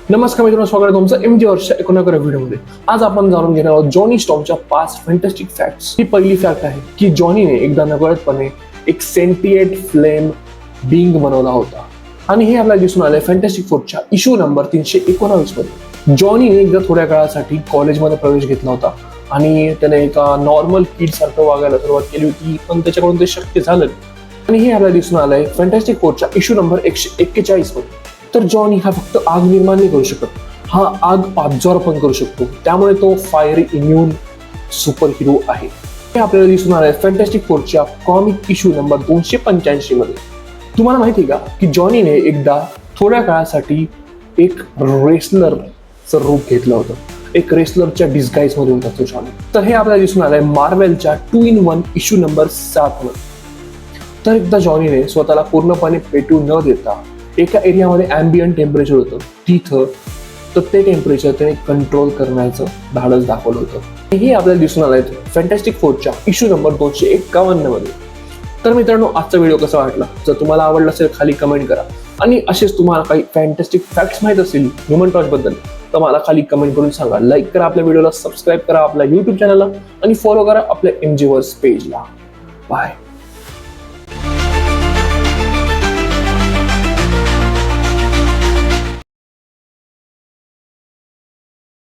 नमस्कार मित्रांनो, स्वागत आहे तुमचं एमजी वर्षा 19व्या व्हिडिओमध्ये। आज आपण जाणून घेणार आहोत जॉनी स्टॉर्मच्या 5 फॅन्टॅस्टिक फॅक्ट्स। ही पहिली फॅक्ट आहे की जॉनीने एकदा नकळतपणे एक सेंटिएंट फ्लेम बीइंग बनवला होता आणि हे आपल्याला दिसून आलंय फॅन्टॅस्टिक फोरच्या इश्यू नंबर 319 मध्ये। जॉनीने एकदा थोड्या काळासाठी कॉलेजमध्ये प्रवेश घेतला होता आणि त्याने एका नॉर्मल किड सारखं वागायला सुरुवात केली होती, पण त्याच्याकडून ते शक्य झालं आणि हे आपल्याला दिसून आलंय फॅन्टॅस्टिक फोरच्या इश्यू नंबर 141 मध्ये। तर जॉनी हा फक्त आग निर्माण नाही करू शकत, हा आग अब्झॉर्ब पण करू शकतो, त्यामुळे तो फायर इम्यून सुपर हिरो आहे। हे आपल्याला दिसून आलंय फॅन्टॅस्टिक फोरच्या कॉमिक इश्यू नंबर 285 मध्ये। तुम्हाला माहिती आहे का की जॉनीने एकदा थोड्या काळासाठी एक रेसलरचं रूप घेतलं होतं, एक रेसलरच्या डिस्गाईज मध्ये होता तो जॉनी। तर हे आपल्याला दिसून आलंय मार्वेलच्या 2-in-1 इश्यू नंबर 7 मध्ये। तर एकदा जॉनीने स्वतःला पूर्णपणे पेटू न देता एका एरियामध्ये ॲम्बियंट टेम्परेचर होतं तिथं, तर ते टेम्परेचर त्याने कंट्रोल करण्याचं धाडस दाखवलं होतं। हे आपल्याला दिसून आलंय फॅन्टॅस्टिक फोरच्या इश्यू नंबर 251 मध्ये। तर मित्रांनो, आजचा व्हिडिओ कसा वाटला? जर तुम्हाला आवडला असेल खाली कमेंट करा आणि असेच तुम्हाला काही फॅन्टॅस्टिक फॅक्ट्स माहित असतील ह्युमन टॉर्च बद्दल तर मला खाली कमेंट करून सांगा। लाईक करा आपल्या व्हिडिओला, सबस्क्राईब करा आपल्या YouTube चॅनलला आणि फॉलो करा आपल्या एमजी वर्स पेजला। बाय।